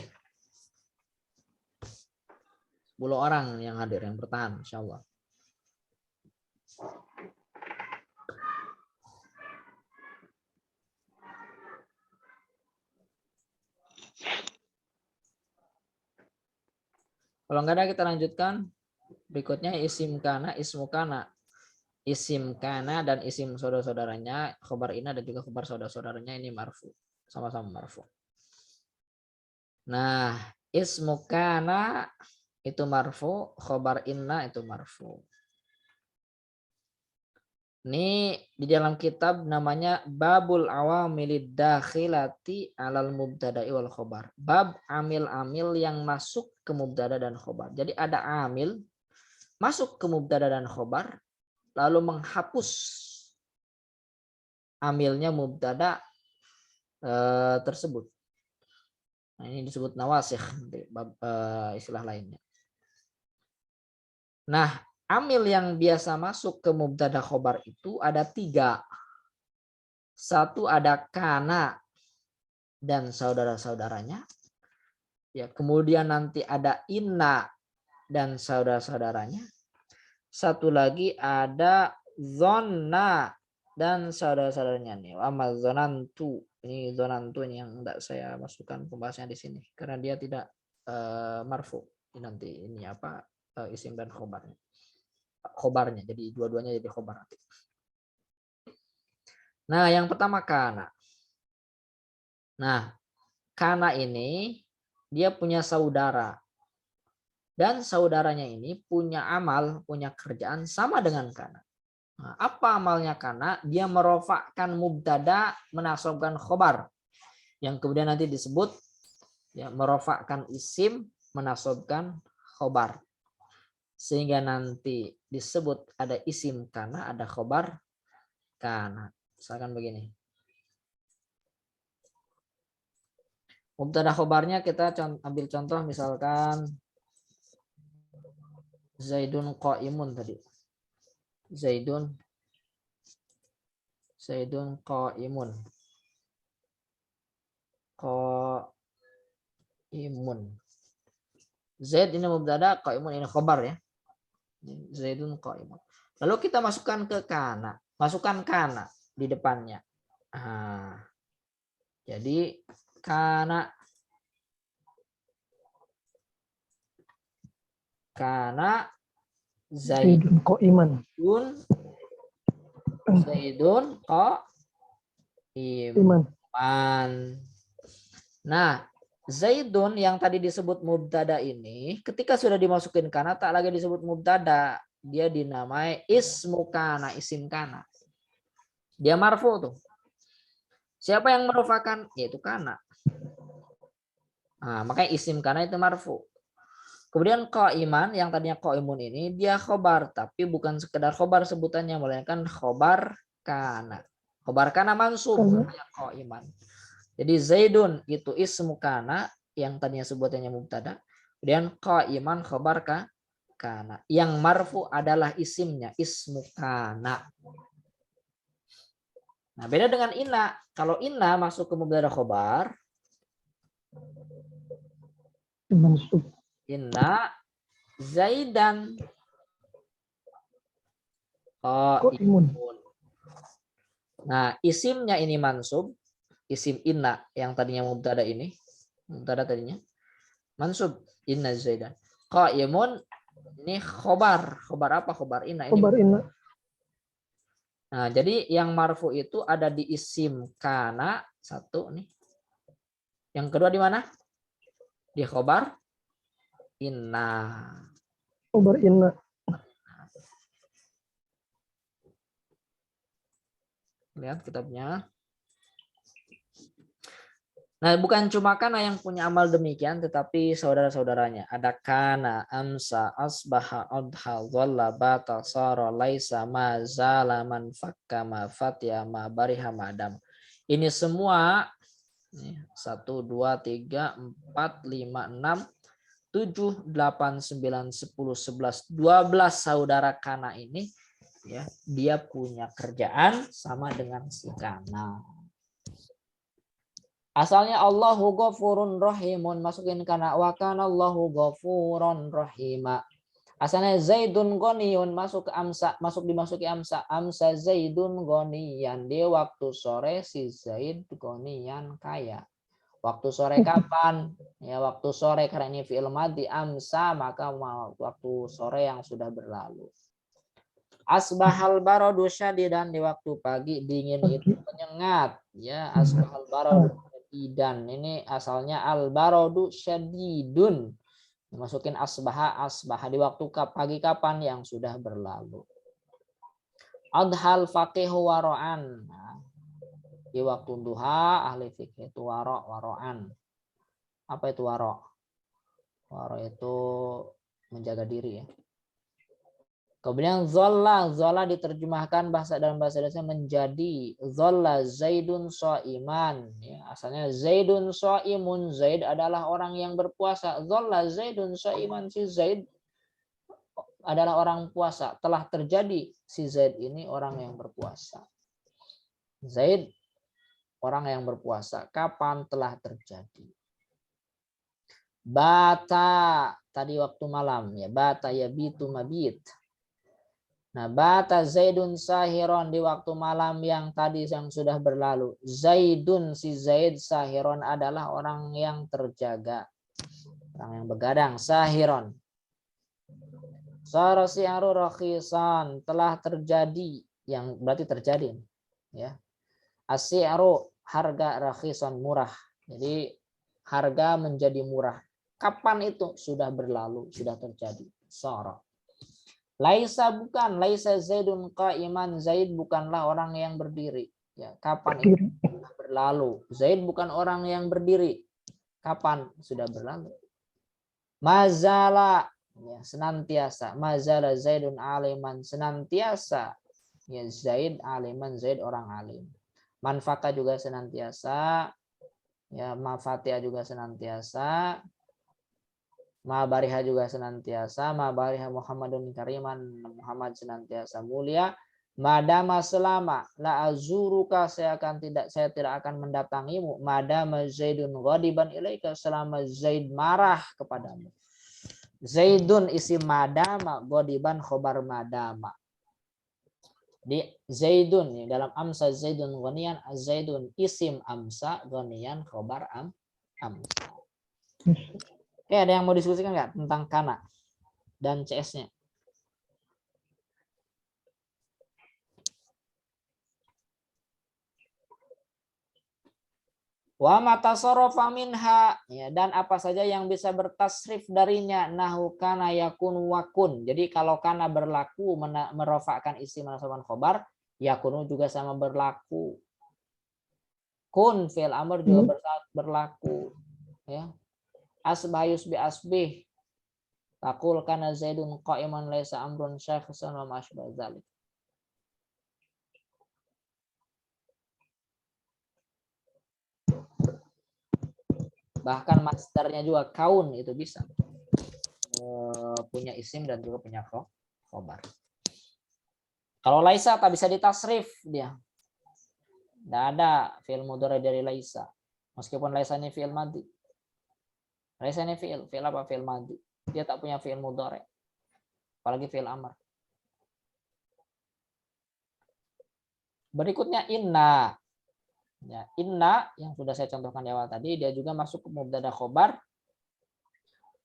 A: 10 orang yang hadir, yang bertahan, insya Allah. Kalau nggak ada, kita lanjutkan. Berikutnya isim kana, ismu kana. Isim kana dan isim saudara-saudaranya, khobar ina dan juga khobar saudara-saudaranya ini marfu. Sama-sama marfu. Nah, ismu kana itu marfu, khobar inna itu marfu. Ini di dalam kitab namanya Babul Awamilid Dakhilati alal mubtada'i wal khobar. Bab amil-amil yang masuk ke mubtada dan khobar. Jadi ada amil masuk ke mubtada dan khobar lalu menghapus amilnya mubtada tersebut. Nah, ini disebut nawasikh, istilah lainnya. Nah, amil yang biasa masuk ke mubtada khobar itu ada 3. Satu ada kana dan saudara-saudaranya. Ya, kemudian nanti ada inna dan saudara-saudaranya. Satu lagi ada zonna dan saudara-saudaranya nih. Amma zonantu. Ini zonantu yang tidak saya masukkan pembahasannya di sini karena dia tidak marfu. Nanti ini apa? isim dan khobarnya. Jadi dua-duanya jadi khobar. Nah, yang pertama kana. Nah, kana ini dia punya saudara. Dan saudaranya ini punya amal, punya kerjaan sama dengan kana. Nah, apa amalnya kana? Dia merofakkan mubtada, menasabkan khobar. Yang kemudian nanti disebut ya, merofakkan isim, menasabkan khobar. Sehingga nanti disebut ada isim kana, ada khobar kana. Misalkan begini. Mubtada khobarnya kita ambil contoh misalkan Zaidun qaimun tadi. Zaidun qaimun. Qaimun. Zaid ini mubtada, qaimun ini khobar ya. Zaidun qaimun. Lalu kita masukkan ke kana, masukkan kana di depannya. Nah, jadi kana
C: Zaidun qaiman.
A: Zaidun qaiman. Nah, Zaidun yang tadi disebut mubtada ini ketika sudah dimasukin kana tak lagi disebut mubtada, dia dinamai ismu kana, isim kana. Dia marfu tuh. Siapa yang merupakan? Yaitu kana. Nah, makanya isim kana itu marfu. Kemudian qaiman yang tadinya qaimun ini dia khobar, tapi bukan sekedar khobar sebutannya, melainkan khobar kana. Khobar kana mansub qaiman. Jadi Zaidun itu ismu kana yang tadinya sebutannya mubtada, kemudian qaiman khobar kana. Yang marfu adalah isimnya, ismu kana. Nah, beda dengan inna. Kalau inna masuk ke mubtada khobar,
C: Mansub.
A: inna Zaidan
C: Qaimun.
A: Nah, isimnya ini mansub, isim inna yang tadinya mubtada ini, mubtada tadinya mansub, inna Zaidan. Qaimun ini khobar, khobar apa? Khobar inna ini.
C: Khobar inna.
A: Nah, jadi yang marfu itu ada di isim kana satu nih. Yang kedua di mana? Di khobar inna.
C: Khobar inna.
A: Lihat kitabnya. Nah, bukan cuma kana yang punya amal demikian, tetapi saudara-saudaranya. Ada kana, amsa, asbaha, adha, dhalla, bata, sara, laisa, ma, zala, man, fakka, ma, fatya, ma, bariha, madam. Ini semua 1, 2, 3, 4, 5, 6, 7, 8, 9, 10, 11, 12 saudara kana ini ya, dia punya kerjaan sama dengan si kana. Asalnya Allahu ghafurun rahimun, masukin kana wa kana Allahu ghafurun rahima. Asalnya Zaidun ghaniyun, masuk ke amsa, dimasuki amsa Zaidun ghaniyan. Dia waktu sore si Zaid ghaniyan kaya. Waktu sore kapan? Ya, waktu sore karena ini fi'il madhi amsa, maka waktu sore yang sudah berlalu. Asbahal baradu syadidan, di waktu pagi dingin itu menyengat. Ya, asbahal baradu syadidan. Ini asalnya al baradu syadidun. Masukin asbaha di waktu pagi kapan yang sudah berlalu. Adhal faqihu waro'an. Nah, di waktu duha ahli fikih itu waro'an. Apa itu waro'? Waro' itu menjaga diri ya. Kemudian zolla diterjemahkan dalam bahasa Indonesia menjadi zolla Zaidun so'iman. Ya, asalnya Zaidun so'imun, Zaid adalah orang yang berpuasa. Zolla Zaidun so'iman, si Zaid adalah orang puasa. Telah terjadi si Zaid ini orang yang berpuasa. Zaid orang yang berpuasa. Kapan telah terjadi? Bata tadi waktu malam ya. Bata yabitu mabit. Nah, bata Zaidun sahiron, di waktu malam yang tadi yang sudah berlalu. Zaidun, si Zaid, sahiron adalah orang yang terjaga. Orang yang begadang, sahiron. Sara si'ru rakhisan, telah terjadi, yang berarti terjadi ya. As-si'ru harga, rakhisan murah. Jadi harga menjadi murah. Kapan itu? Sudah berlalu, sudah terjadi. Sara. Laisa bukan, laisa Zaidun qa'iman, Zaid bukanlah orang yang berdiri. Ya, kapan itu? Sudah berlalu. Zaid bukan orang yang berdiri. Kapan? Sudah berlalu. Mazala, ya, senantiasa. Mazala Zaidun aliman, senantiasa. Ya, Zaid aliman, Zaid orang alim. Manfaka juga senantiasa. Ya, mafatia juga senantiasa. Ma'bariha juga senantiasa. Ma'bariha Muhammadun kariman, Muhammad senantiasa mulia. Madama selama la azuruka, saya tidak akan mendatangimu. Madama Zaidun ghadiban ilaika, selama Zaid marah kepadamu. Zaidun isim madama, ghadiban khobar madama. Di Zaidun ya, dalam amsa Zaidun ghaniyan, Zaidun isim amsa, ghaniyan khobar amsa. Oke, ada yang mau diskusikan nggak tentang kana dan CS-nya? Wa matasarrafa minha, ya, dan apa saja yang bisa bertasrif darinya, nahu kana yakun wakun. Jadi kalau kana berlaku merofakkan isi menasabkan khobar, yakunu juga sama berlaku. Kun fi'il amr juga berlaku. Ya. Asbayus bi asbih. Taqul kana Zaidun qa'iman laisa amrun syakhsan wa ma asbah dzalik. Bahkan masdarnya juga kaun itu bisa. Punya isim dan juga punya khobar. Kalau laisa tak bisa ditasrif dia. Tidak ada fi'il mudhari dari laisa. Meskipun laisa ini fi'il madhi. Laisa ini fi'il apa? Fi'il madhi. Dia tak punya fi'il mudhari. Apalagi fi'il amr. Berikutnya inna. Ya, inna yang sudah saya contohkan di awal tadi, dia juga masuk ke mubtada khobar.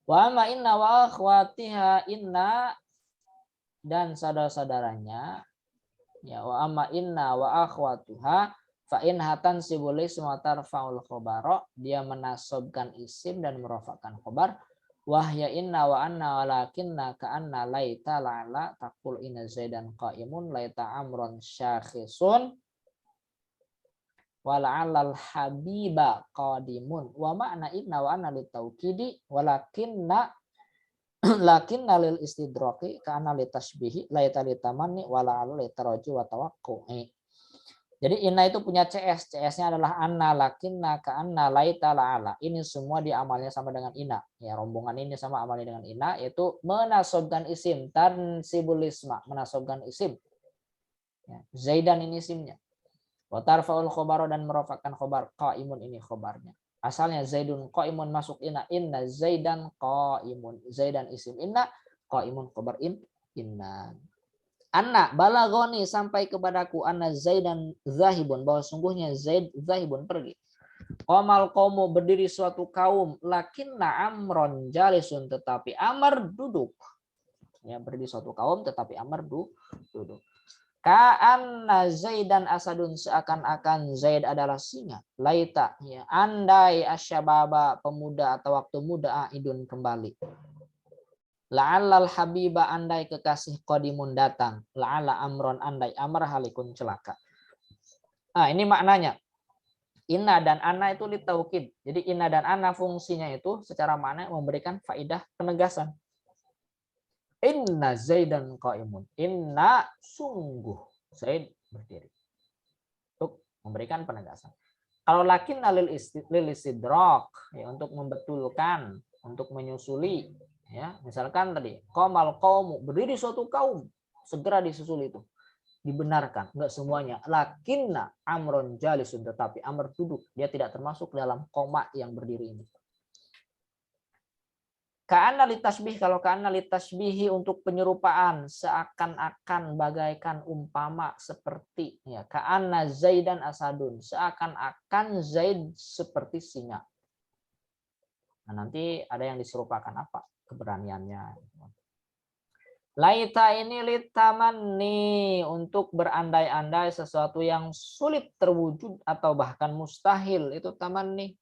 A: Wa ma inna wa akhwatiha, inna dan saudara-saudaranya. Ya, wa amma inna wa akhwatuha fa in hatan sibuli sumatar faul khobaro, dia menasobkan isim dan merofakkan khobar. Wahya inna wa anna walakinna ka anna laita la'ala taqul inna zaidan qa'imun laita amron syakhisun wala'allal habiba qadimun. Wa ma'na inna wa anna litaukidi walakinna lil istidraki ka anna litashbihi laita litamanni wala'allal litaraji wa tawaqqu'i. Jadi inna itu punya CS. CS-nya adalah anna, lakinna, ka'anna, laita, la'ala. Ini semua diamalnya sama dengan inna. Ya, rombongan ini sama amalnya dengan inna, yaitu menasobkan isim. Tansibul isma, menasobkan isim. Ya, Zaidan ini isimnya. Wa tarfa'ul khobaro, dan merofakkan khobar. Qa'imun ini khobarnya. Asalnya Zaidun qa'imun masuk inna. Inna Zaidan qa'imun. Zaidan isim inna. Qa'imun khobar inna. Anna balagoni, sampai kepadaku, anna Zaidan zahibun, bahwa sungguhnya Zaid zahibun pergi. Qamal qaumu, berdiri suatu kaum, lakinna amron jalisun, tetapi Amr duduk. Ya, berdiri suatu kaum tetapi Amr duduk. Ka'anna Zaidan asadun, seakan-akan Zaid adalah singa. Laita, ya, andai asyababa, pemuda atau waktu muda, aidun kembali. La'allal habiba, andai kekasih qadimun datang. La'alla amron, andai amr halikun celaka. Nah, ini maknanya. Inna dan anna itu litaukid. Jadi inna dan anna fungsinya itu secara makna memberikan faidah penegasan. Inna Zaidan qaimun. Inna, sungguh Zaid berdiri. Untuk memberikan penegasan. Kalau lakinna lil istidrak, ya, untuk membetulkan, untuk menyusuli. Ya, misalkan tadi qamal qaumu, berdiri suatu kaum, segera disusul itu, dibenarkan, enggak semuanya. Lakinna amron jalisun, tetapi Amr duduk, dia tidak termasuk dalam koma yang berdiri ini. Ka'anna litasbih, kalau ka'anna litasbihi untuk penyerupaan, seakan-akan, bagaikan, umpama, seperti, ya, ka'anna Zaidan asadun, seakan-akan Zaid seperti singa. Nah, nanti ada yang diserupakan apa keberaniannya. Laita ini litamanni, untuk berandai-andai sesuatu yang sulit terwujud atau bahkan mustahil, itu tamanni.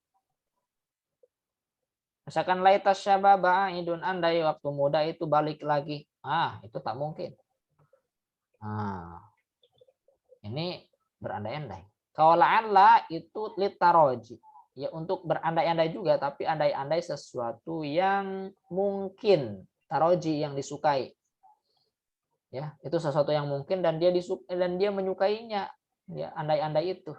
A: Misalkan laita syababa idun, andai waktu muda itu balik lagi. Itu tak mungkin. Ini berandai-andai. Kalau la'alla itu litaroji. Ya untuk berandai-andai juga, tapi andai-andai sesuatu yang mungkin, taroji yang disukai. Ya, itu sesuatu yang mungkin dan dia menyukainya. Ya, andai-andai itu.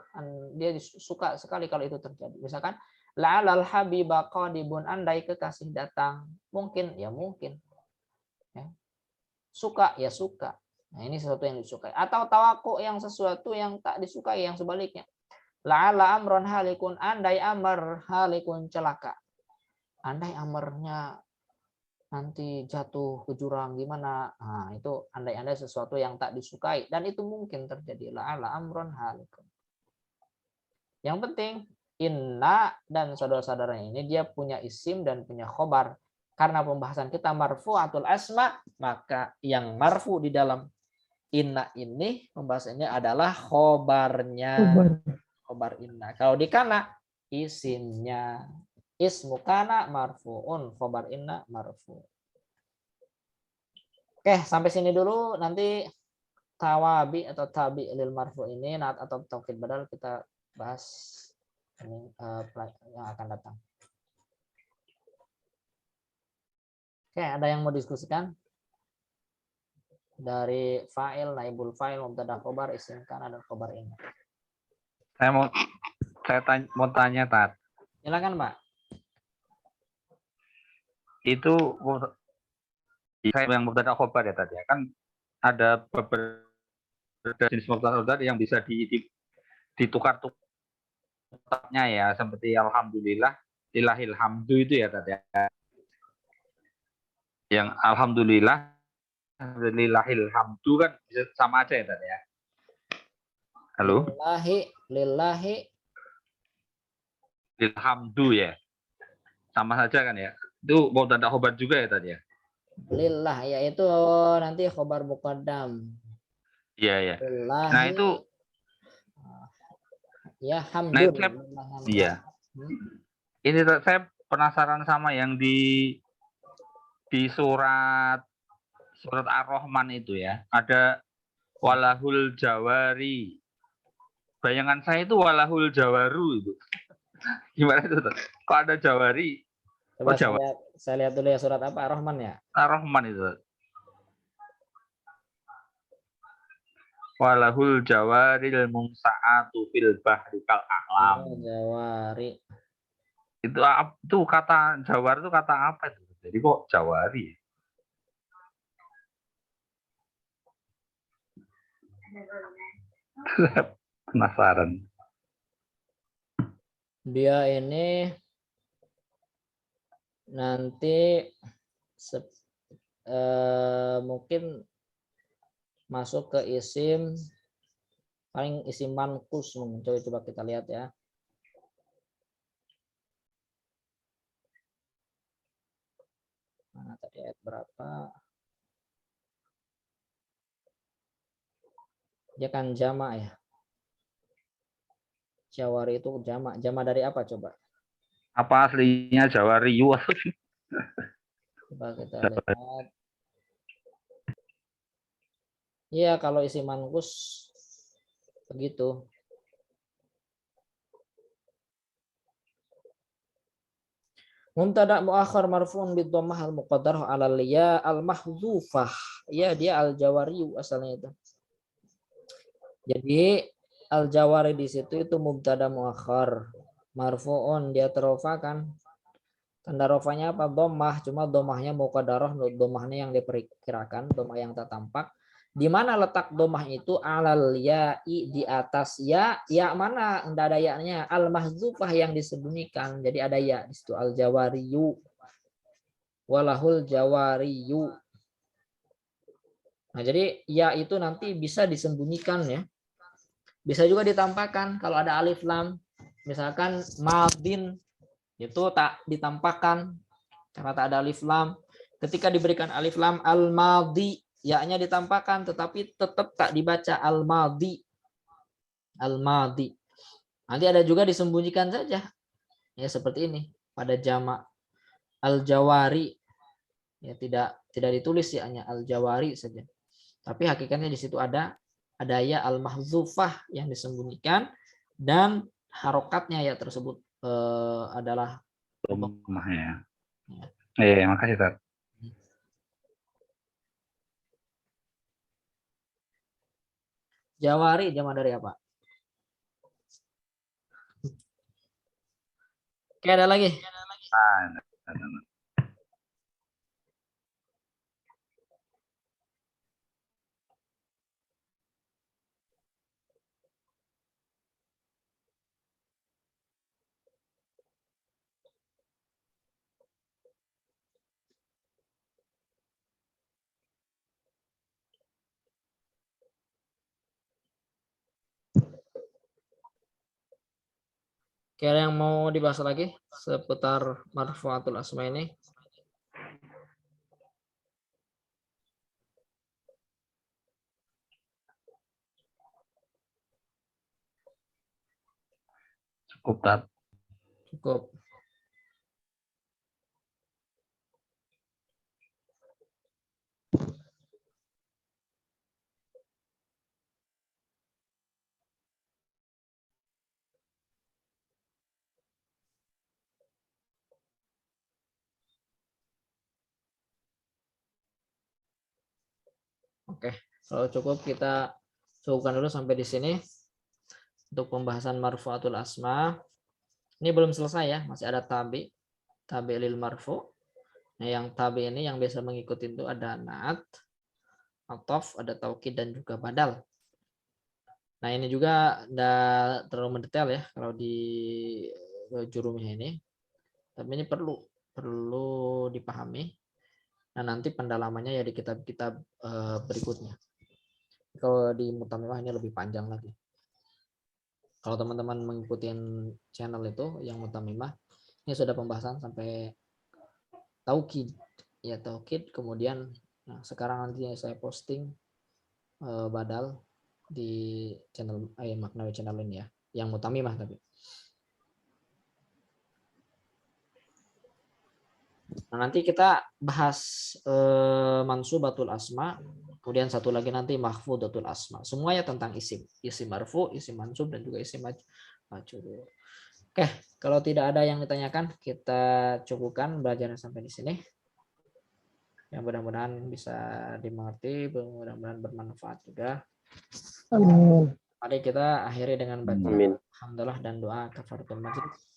A: Dia suka sekali kalau itu terjadi. Misalkan la'alal habiba qadibun, andai kekasih datang. Mungkin, ya mungkin. Ya. Suka, ya suka. Nah, ini sesuatu yang disukai. Atau tawaku yang sesuatu yang tak disukai, yang sebaliknya. La'ala amron halikun, andai amr halikun celaka. Andai amrnya nanti jatuh ke jurang gimana? Itu andai-andai sesuatu yang tak disukai dan itu mungkin terjadi. La'ala amron halikun. Yang penting inna dan saudara-saudaranya ini dia punya isim dan punya khobar. Karena pembahasan kita marfu'atul asma, maka yang marfu di dalam inna ini pembahasannya adalah khobarnya. Khobar inna. Kalau di kana isimnya. Ismu kana marfu'un, khobar inna marfu'. Oke, sampai sini dulu. Nanti tawabi atau tabi lil marfu' ini naat atau taukid badal kita bahas ini yang akan datang. Oke, ada yang mau diskusikan? Dari fa'il, naibul fa'il, mubtada khobar, isim kana dan khobar inna.
B: Saya mau tanya Tat.
A: Silakan, Pak.
B: Itu saya yang mubtada khobar ya tadi ya. Kan ada beberapa jenis mubtada khobar yang bisa ditukar-tukarnya ya, seperti alhamdulillah, lillahil hamdu itu ya tadi ya. Yang alhamdulillah, lillahil hamdu kan bisa sama aja ya tadi ya. Halo?
A: Lillahi
B: Lilhamdu ya. Sama saja kan ya. Itu mubtada khobar juga ya tadi ya.
A: lillah, yaitu nanti khobar muqaddam.
B: Iya ya.
A: Lillahi,
B: Nah itu
A: ya hamdun.
B: Nah, iya. Ini saya penasaran sama yang di surat Ar-Rahman itu ya. Ada walahul jawari. Bayangan saya itu walahul jawaru itu. Gimana itu? Kok ada jawari?
A: Coba saya lihat dulu ya surat apa, Ar-Rahman ya?
B: Ar-Rahman itu. Walahul jawaril mungsa'atu fil bahri kal a'lam.
A: Jawari.
B: Itu kata jawar itu kata apa itu? Jadi kok jawari? Penasaran.
A: Dia ini nanti mungkin masuk ke isim, paling isim mankus. Coba kita lihat ya. Mana tadi ayat berapa? Dia kan jamak ya. Jawari itu jamak. Jamak dari apa coba?
B: Apa aslinya jawariyu?
A: Coba kita lihat. Iya, kalau isi mankus begitu. Mubtada muakhar marfu'un bid dhammah al muqaddarah 'ala ya al mahdzufah. Ya, dia al jawari asalnya itu. Jadi al jawari di situ itu mubtada muakhar marfu'un, dia terofakan. Tanda rofanya apa? Dhammah, cuma dhammahnya muqaddarah, dhammahnya yang diperkirakan, dhammah yang tak tampak. Di mana letak dhammah itu? Alal ya'i, di atas ya. Ya mana? Enggak ada ya-nya. Al mahdzufah yang disembunyikan. Jadi ada ya di situ, al jawariyu. Walahul jawariyu. Nah, jadi ya itu nanti bisa disembunyikan ya. Bisa juga ditampakkan kalau ada alif lam. Misalkan madin itu tak ditampakkan karena tak ada alif lam. Ketika diberikan alif lam al-madhi, ya-nya ditampakkan tetapi tetap tak dibaca al-madhi. Al-madhi. Nanti ada juga disembunyikan saja. Ya seperti ini pada jamak al-jawari. Ya tidak ditulis ya-nya al-jawari saja. Tapi hakikatnya di situ ada ya al-mahzufah yang disembunyikan dan harokatnya ya tersebut adalah
B: Lemah ya. Iya, makasih Ustaz.
A: jawari jamak dari apa? Oke, ada lagi. Oke, ada yang mau dibahas lagi seputar marfu'atul asma ini?
B: Cukup Tat.
A: Cukup. Oke, kalau cukup kita cukupkan dulu sampai di sini untuk pembahasan marfu'atul asma. Ini belum selesai ya, masih ada tabi lil marfu. Nah, yang tabi ini yang biasa mengikuti itu ada naat, ataf, ada taukid dan juga badal. Nah, ini juga tidak terlalu mendetail ya kalau di jurumnya ini. Tapi ini perlu dipahami. Nah, nanti pendalamannya ya di kitab-kitab berikutnya. Kalau di Mutamimah ini lebih panjang lagi. Kalau teman-teman mengikuti channel itu yang Mutamimah, ini sudah pembahasan sampai taukid. Ya, taukid. Kemudian sekarang nanti saya posting badal di channel Maknawi channel ini ya, yang Mutamimah tapi. Nah, nanti kita bahas mansubatul asma, kemudian satu lagi nanti mahfudatul asma. Semuanya tentang isim marfu, isim mansub dan juga isim majrur. Oke, kalau tidak ada yang ditanyakan, kita cukupkan belajarnya sampai di sini. Yang mudah-mudahan bisa dimengerti, mudah-mudahan bermanfaat juga.
C: Amin.
A: Mari kita akhiri dengan baca
E: Amin.
A: alhamdulillah dan doa kafaratul majlis.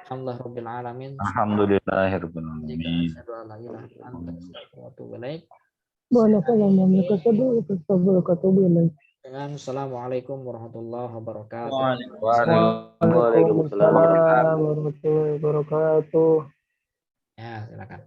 A: Alhamdulillah rabbil alamin.
B: Alhamdulillahirabbil alamin.
A: Asyhadu an la ilaha illa anta astaghfiruka wa atubu ilaik. Dengan assalamualaikum warahmatullahi wabarakatuh.
E: Waalaikumsalam warahmatullahi wabarakatuh.
C: warahmatullahi wabarakatuh.
A: Ya, silakan.